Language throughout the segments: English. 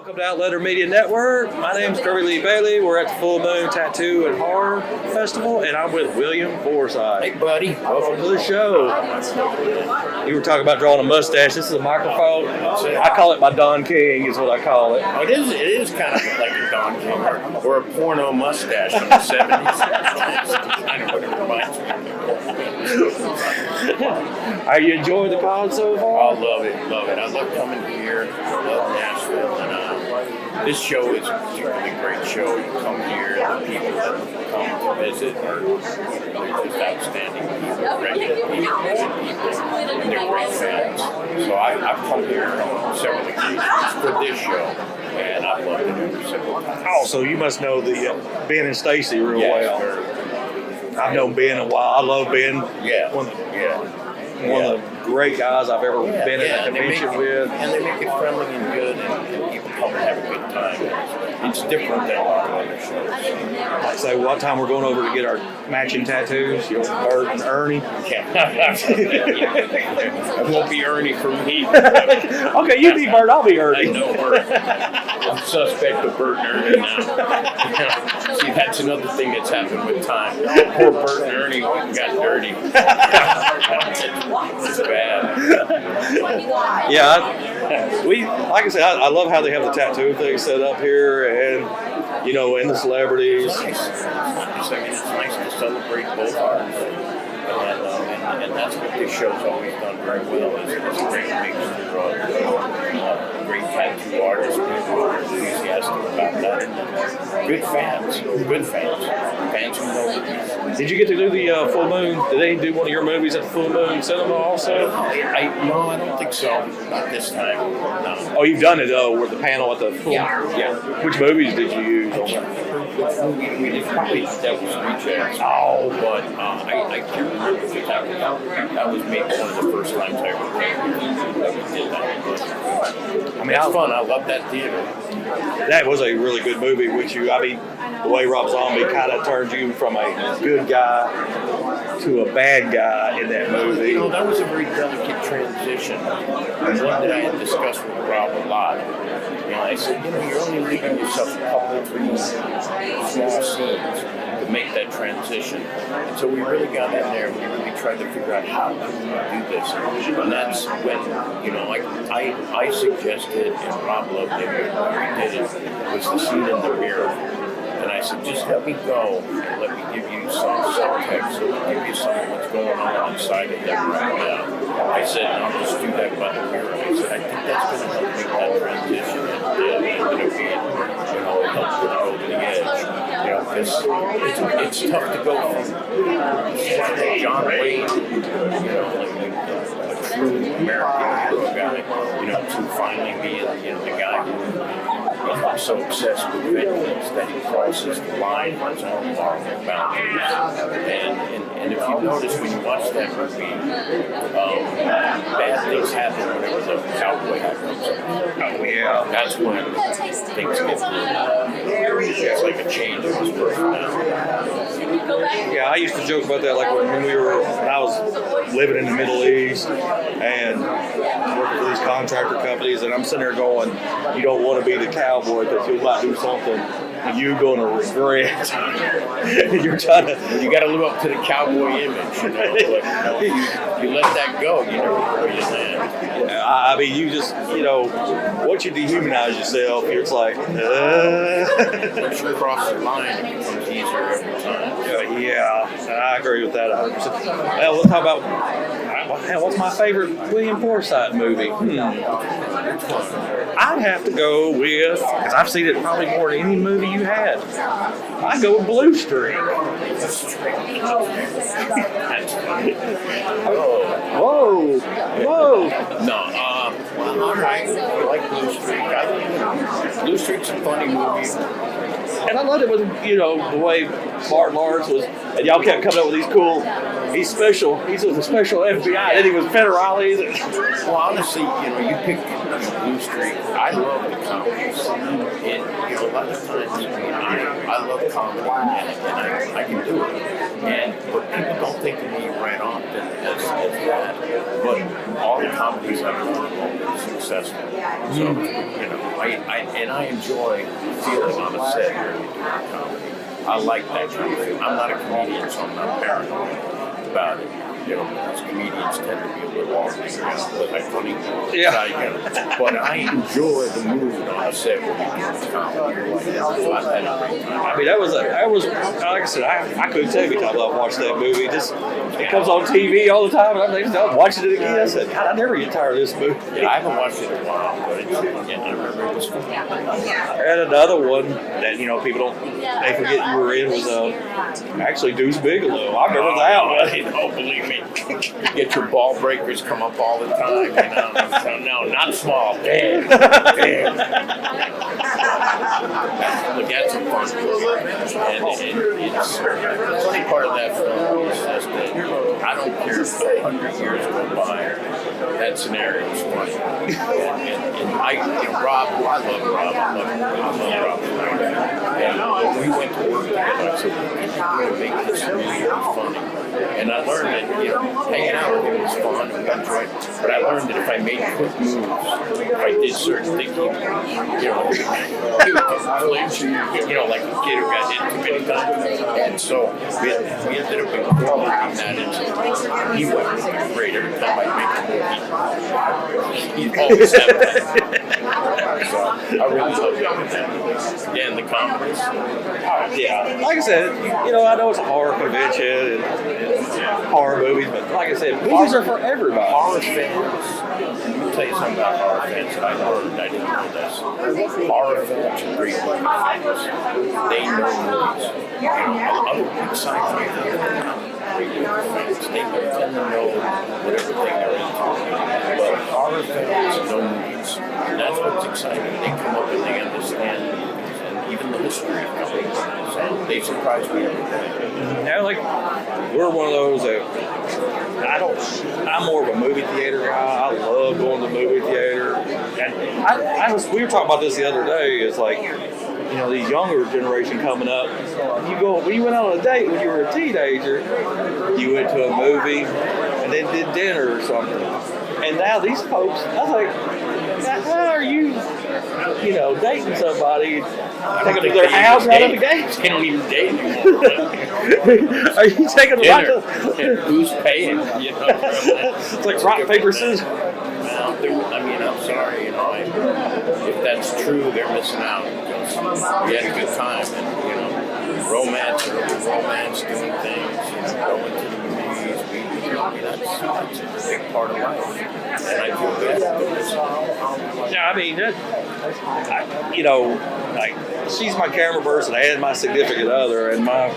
Welcome to Outletter Media Network. My name's Kirby Lee Bailey. We're at the Full Moon Tattoo and Horror Festival, and I'm with William Forsythe. Hey, buddy. Welcome to the show. You were talking about drawing a mustache. This is a microphone. I call it my Don King, is what I call it. Oh, it is kind of like a Don King or a porno mustache from the 70s. Kind of what it reminds me of. Are you enjoying the con so far? I love it. I love coming here. I love Nashville. And this show is a particularly great show. You come here, the people that come to visit are they're just outstanding people, regular people, and they're great fans. So I've come here on several occasions for this show, and I've loved it every single time. Oh, so you must know the Ben and Stacy real well. Very. I've known Ben a while. I love Ben. Yeah. One of the great guys I've ever been at a convention with. And they make it friendly and good, and people come and have a good time. It's different than a lot of other shows. Like say, what time we're going over to get our matching tattoos? You know, Bert and Ernie. It won't be Ernie for me. Okay, you be Bert, I'll be Ernie. I know Bert. I'm suspect of Bert and Ernie now. See, that's another thing that's happened with time. Poor Bert and Ernie got dirty. It's bad. Yeah, like I said, I love how they have the tattoo thing set up here, and you know, and the celebrities. It's nice. It's nice to celebrate both arts, and that's what this show's always done very well. It's a great mixture of great tattoo artists, people who are enthusiastic about that, and good fans who know the piece. Did you get to do the Full Moon? Did they do one of your movies at the Full Moon Cinema also? No, I don't think so. Not this time. No. Oh, you've done it though, with the panel at the Full. Yeah. Which movies did you use? We did probably Devil's Rejects. Oh, but I can't remember if that was maybe one of the first times I ever came here that we did that. I mean, it's fun. I love that theater. That was a really good movie with you. I mean, the way Rob Zombie kind of turned you from a good guy to a bad guy in that movie. You know, that was a very delicate transition. And one that I had discussed with Rob a lot. You know, I said, you're only leaving yourself a couple of small scenes to make that transition. And so we really got in there and we really tried to figure out how can we do this. And that's when, I suggested, and Rob loved it, when we did it, was the scene in the mirror. And I said, just let me go and let me give you some subtext, so I'll give you some of what's going on inside of him right now. I said, and I'll just do that by the mirror. I said, I think that's going to help make that transition and it'll be, help put it over the edge. Because it's tough to go from John Wayne, a true American hero guy, to finally being, the guy who is so obsessed with vengeance that he crosses the line on his own moral boundaries. And if you notice when you watch that movie, bad things happen whenever the cowboy comes up. Oh, yeah. That's when things get it's like a change of his personality. Yeah, I used to joke about that, like when I was living in the Middle East and working for these contractor companies, and I'm sitting there going, you don't want to be the cowboy because you might do something you're going to regret. You got to live up to the cowboy image, But, you let that go, you never where you land. I mean, you just, once you dehumanize yourself, it's like, Once you cross the line, it becomes easier every time. Yeah, I agree with that 100%. Well, let's talk about, what's my favorite William Forsythe movie? I'd have to go with, because I've seen it probably more than any movie you had, I'd go with Blue Streak. Whoa. No, all right. I like Blue Streak. Blue Streak's a funny movie. And I loved it with, the way Martin Lawrence was, and y'all kept coming up with these cool he's special. He's a special FBI. Then he was federales. Well, honestly, you pick Blue Streak. I love the comedies, and a lot of times, I love comedy, and I can do it. But people don't think of me right often as that. But all the comedies I've done have been successful. So I enjoy feeling on a set where you're doing comedy. I like that kind of thing. I'm not a comedian, so I'm not paranoid about it. Because comedians tend to be a little off the ground, but I'm funny. Yeah. But I enjoy the mood on a set where we do comedy. So I've had a great time. I mean, that was like I said, I couldn't tell you how I've watched that movie. It comes on TV all the time, and I'm watching it again. I said, God, I never get tired of this movie. Yeah, I haven't watched it in a while, but I remember it was fun. And another one that people they forget you were in was actually Deuce Bigelow. I remember that one. Oh, believe me. Get your ball breakers come up all the time. So no, not small. Damn. Look, that's a fun movie. And it's the funny part of that film is just that I don't care if 100 years go by. That scenario is funny. And Rob, I love Rob. I love Rob. And we went to work together. I said, we can make this really funny. And I learned that, hanging out with him was fun and enjoyed it. But I learned that if I made quick moves, if I did certain things, he would flinch, like a kid who got hit too many times. And so we ended up incorporating that into he went great every time I make a move. He'd always have that. So I really love that. Again, the comedies. Yeah, like I said, I know it's a horror convention and horror movies, but like I said, movies are for everybody. Horror fans, let me tell you something about horror fans that I learned. I didn't know this. Horror fans are great movie fans. They know movies. Other big sci-fi fans, they tend to know whatever thing they're into. But horror fans know movies. And that's what's exciting. They come up and they understand movies and even the history of movies. So they surprise me every day. Yeah, like we're one of those that I'm more of a movie theater guy. I love going to the movie theater. And we were talking about this the other day. It's like, the younger generation coming up. When you went out on a date when you were a teenager, you went to a movie and then did dinner or something. And now these folks, I was like, how are you, dating somebody, take them to their house right out of the gate? They don't even date anymore. Are you taking them out to... Who's paying? It's like rock, paper, scissors. Well, I'm sorry, if that's true, they're missing out. We had a good time, and romance, doing things, going to the movies. That's a big part of life, and I feel bad. Yeah, I mean, like she's my camera person and my significant other, and my,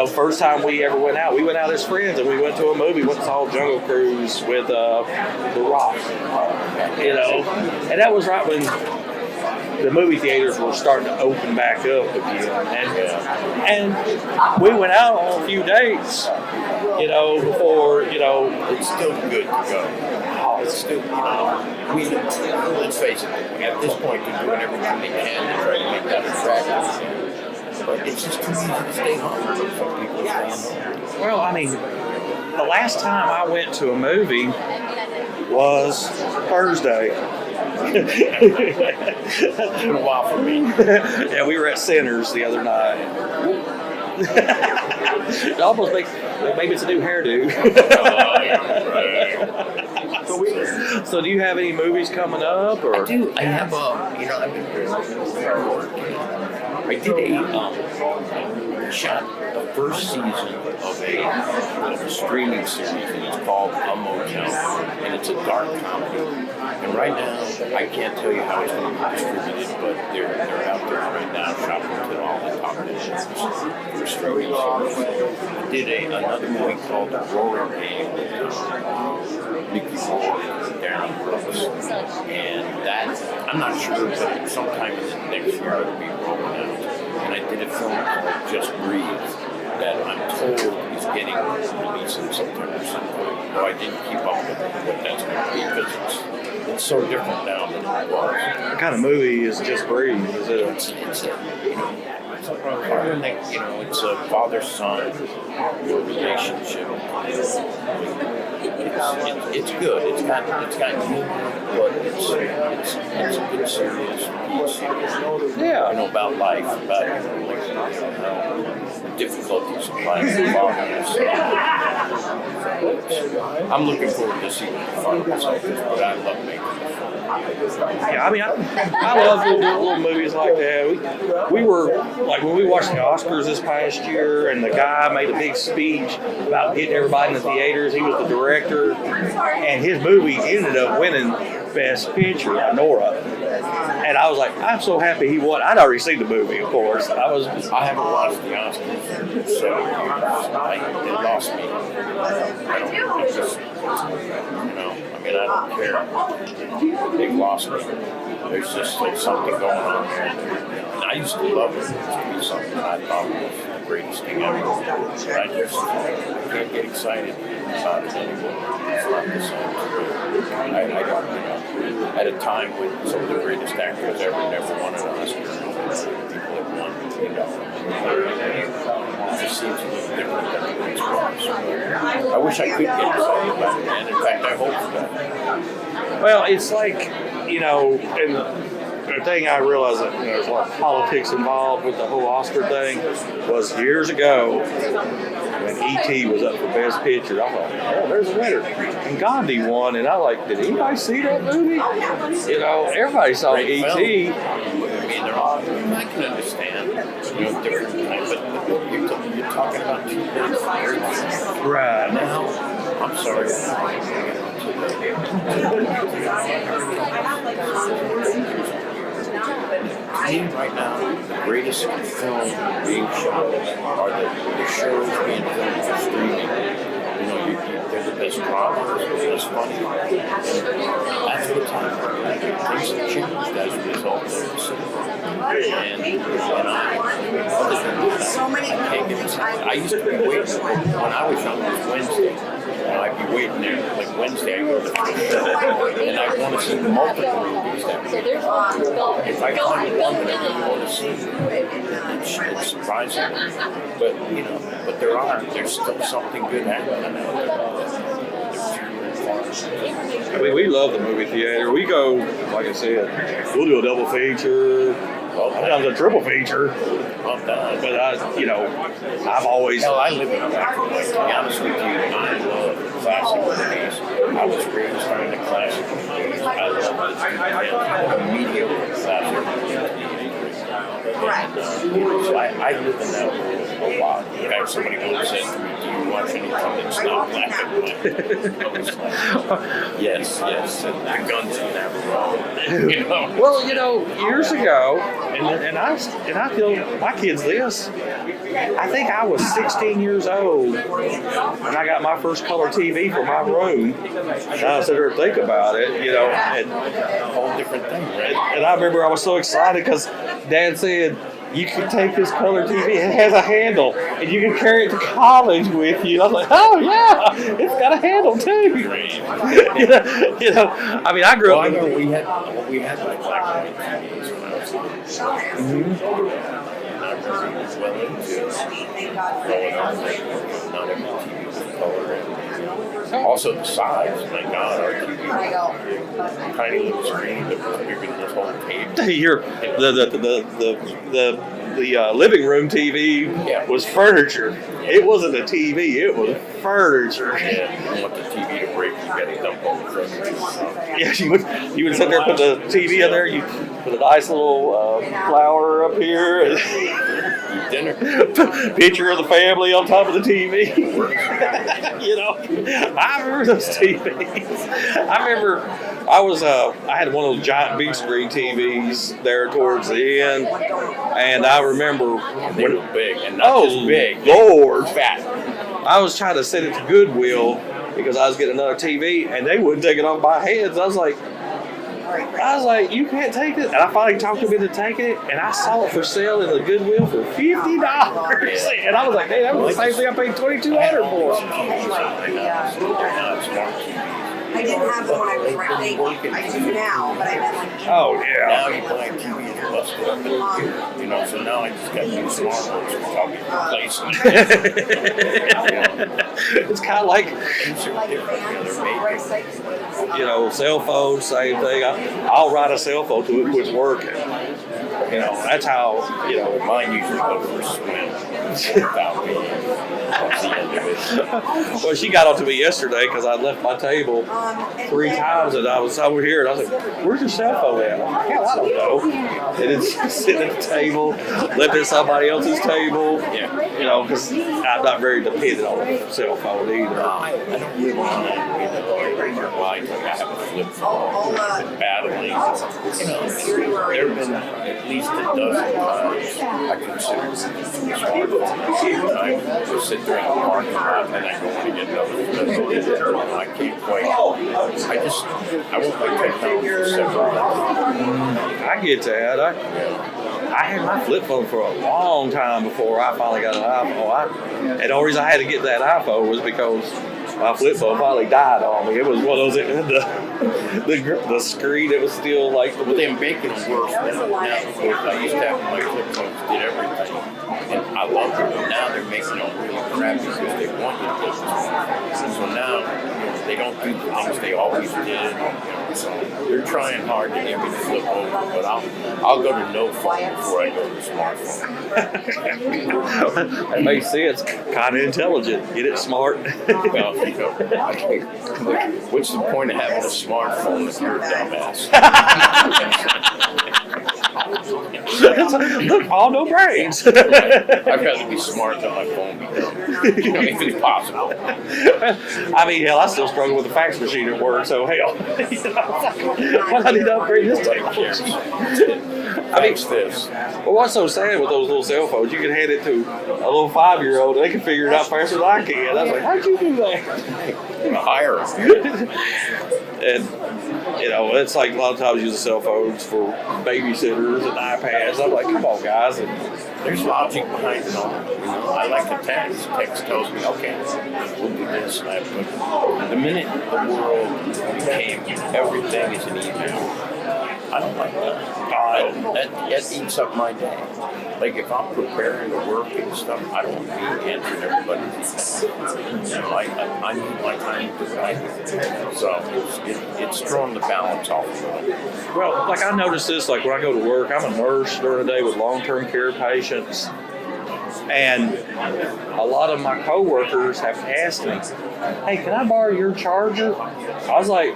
first time we ever went out as friends, and we went to a movie, went and saw Jungle Cruise with The Rock, and that was right when the movie theaters were starting to open back up again, and we went out on a few dates, before, it's still good to go. It's still, let's face it, at this point, they're doing everything they can to try to make that attractive. But it's just too easy to stay home. Some people stay home. Well, I mean, the last time I went to a movie was Thursday. It's been a while for me. Yeah, we were at Sinners the other night. It almost makes, maybe it's a new hairdo. So do you have any movies coming up? Or? I do. I have I did shot the first season of a streaming series, and it's called A Motel, and it's a dark comedy. And right now, I can't tell you how it's going to be distributed, but they're out there right now shopping to all the top nations for streaming series. I did another movie called The Roaring Game with Mickey Rourke and Darren Brooks, and that, I'm not sure, but sometime in the next year it'll be rolling out. And I did a film called Just Breathe that I'm told is is getting released in September. So I didn't keep up with what that's going to be because it's so different now than it was. What kind of movie is Just Breathe? Is it It's it's a father-son relationship. It's good. It's got humor, but it's a good serious piece. Yeah. About life, about the difficulties of life and father and son. I'm looking forward to seeing the final result, but I love making the film. Yeah, I mean, I love little movies like that. We were, like, when we watched the Oscars this past year, and the guy made a big speech about getting everybody in the theaters. He was the director, and his movie ended up winning Best Picture, Nora. And I was like, I'm so happy he won. I'd already seen the movie, of course. I haven't watched the Oscars in 7 years. It lost me. I don't care. They've lost me. There's just like something going on there. And I used to love it. It used to be something that I thought was the greatest thing ever. But I just can't get excited about it anymore. It's not the same. I don't, at a time when some of the greatest actors ever never won an Oscar, people have won, it just seems a little different than it once was. I wish I could get excited about it, and in fact, I hope for that. Well, it's like, and the thing I realized that there's a lot of politics involved with the whole Oscar thing was years ago when E.T. was up for Best Picture. I thought, oh, there's a winner. And Gandhi won, and I was like, did anybody see that movie? Everybody saw E.T. I can understand, different times, but you're talking about two things. Right. Now, I'm sorry. Right now, the greatest film being shown are the shows being filmed for streaming. They're the best dramas, the best funny. That's the time. Things have changed as a result of this. I used to be waiting when I was young. It was Wednesday. I'd be waiting there like Wednesday. I go to the show, and I want to see multiple movies that week. If I find one that I want to see, it's surprising. But there's still something good happening out there. We love the movie theater. We go, like I said, we'll do a double feature. Sometimes a triple feature. But I've always. Hell, I live in a black and white. To be honest with you, I love classic movies. I was raised on the classic movies. I love the medium classic. So I live in that world a lot. In fact, somebody once said to me, do you watch anything that's not black and white? I was like, yes, and the guns are never wrong. Well, years ago, and I tell my kids this, I think I was 16 years old when I got my first color TV for my room. And I sit there and think about it, and a whole different thing, right? And I remember I was so excited because Dad said, you can take this color TV, it has a handle, and you can carry it to college with you. I was like, oh yeah, it's got a handle too. I mean, I grew up. I remember we had like black and white TVs when I was and I remember he was well into growing up, not every TV was in color. Also the size, my God, our TV, tiny little screen that was bigger than this whole table. The living room TV was furniture. It wasn't a TV, it was furniture. Yeah, you want the TV to break, you gotta dump all the furniture. Yeah, you would sit there, put the TV in there, you put a nice little flower up here, and dinner. Picture of the family on top of the TV. I remember those TVs. I remember I had one of those giant big screen TVs there towards the end, and I remember they were big, and not just big, Lord, fat. I was trying to send it to Goodwill because I was getting another TV, and they wouldn't take it off my hands. I was like, I was like, you can't take it. And I finally talked him into taking it, and I saw it for sale in the Goodwill for $50. And I was like, hey, that was the same thing I paid $2,200 for. I didn't have them when I was renting. I do now, but I meant like. Oh yeah. Now you buy a TV and you're busted up, you know. So now I just got new smartphones, which I'll be replacing. It's kind of like, you know, cell phone, same thing. I'll ride a cell phone till it quits working. You know, that's how, you know. Mine usually goes for a swim without me. That's the end of it. Well, she got on to me yesterday because I left my table 3 times and I was over here and I was like, where's your cell phone at? I'm like, hell, I don't know. And it's sitting at the table, left at somebody else's table. Yeah. You know, because I'm not very dependent on a cell phone either. I don't really want to be the like I have a flip phone battling. You know, there have been at least a dozen times I consider smartphone. I just sit there in the parking lot and then I go in to get another flip. I can't quite. I want my technology to separate. I get that. I had my flip phone for a long time before I finally got an iPhone. And the only reason I had to get that iPhone was because my flip phone finally died on me. It was one of those that had the screen that was still like. But they're making it worse now. I used to have my flip phones did everything, and I loved them. But now they're making them really crappy because they want you to do it. So now they don't do the things they always did. So they're trying hard to get me to flip over, but I'll go to no phone before I go to smartphone. That makes sense. Kind of intelligent. Get it smart. Well, you know, what's the point of having a smartphone if you're a dumbass? Look, all no brains. I'd rather be smart than my phone be dumb. You know, if it's possible. I mean, hell, I still struggle with the fax machine at work, so hell. Why I need to upgrade this thing? I mean, this. Well, what's so sad with those little cell phones? You can hand it to a little 5-year-old, and they can figure it out faster than I can. I was like, how'd you do that? Hire them. And, you know, it's like a lot of times using cell phones for babysitters and iPads. I'm like, come on, guys. And there's logic behind it all. You know, I like the text. Text tells me, okay, we'll do this and that. But the minute the world became everything is an email, I don't like that. That eats up my day. Like if I'm preparing to work and stuff, I don't want to be answering everybody's emails. You know, I need my time to write. So it's throwing the balance off. Well, like I noticed this, like when I go to work, I'm a nurse during the day with long-term care patients. And a lot of my coworkers have asked me, hey, can I borrow your charger? I was like,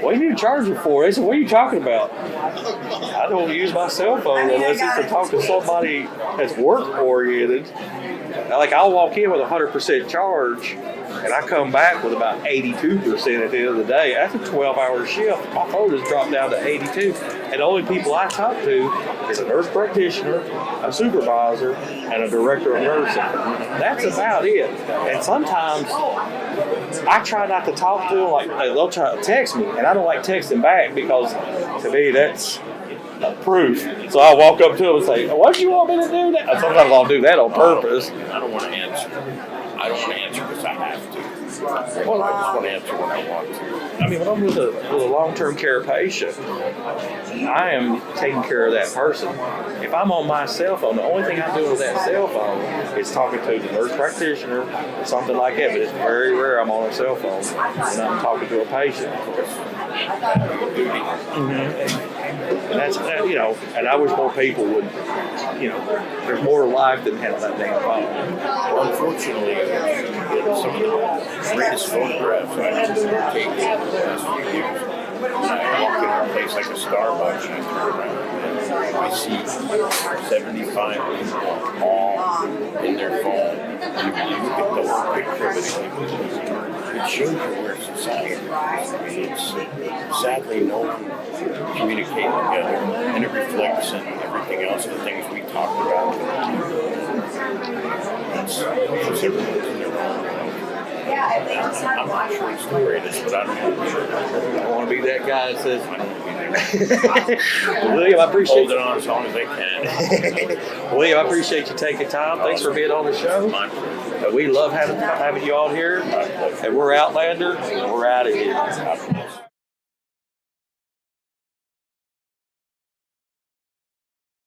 what do you need a charger for? They said, what are you talking about? I don't use my cell phone unless it's to talk to somebody that's work-oriented. Like, I'll walk in with 100% charge, and I come back with about 82% at the end of the day. After a 12-hour shift, my phone has dropped down to 82. And the only people I talk to is a nurse practitioner, a supervisor, and a director of nursing. That's about it. And sometimes I try not to talk to them. Like they'll try to text me, and I don't like texting back because to me that's proof. So I walk up to them and say, "What do you want me to do that?" And sometimes I'll do that on purpose. I don't want to answer. I don't want to answer because I have to. Well, I just want to answer when I want to. I mean, when I'm with a long-term care patient, I am taking care of that person. If I'm on my cell phone, the only thing I'm doing with that cell phone is talking to the nurse practitioner or something like that. But it's very rare I'm on a cell phone and I'm talking to a patient. And that's, you know, and I wish more people would, you know, there's more life than having that damn phone. Unfortunately, some of the greatest photographs I've taken in the last few years, I walk in a place like a Starbucks and I turn around and I see 75 people all in their phone. And you look at the whole picture of it, it shows you where society is. It's sadly no one communicating together, and it reflects in everything else, the things we talked about. It's everyone's in their own world. I'm sure story it is, but I don't know. I want to be that guy that says, I don't want to be there. William, I appreciate Hold it on as long as they can. William, I appreciate you taking time. Thanks for being on the show. My pleasure. We love having you all here. And we're Outlander, and we're out of here.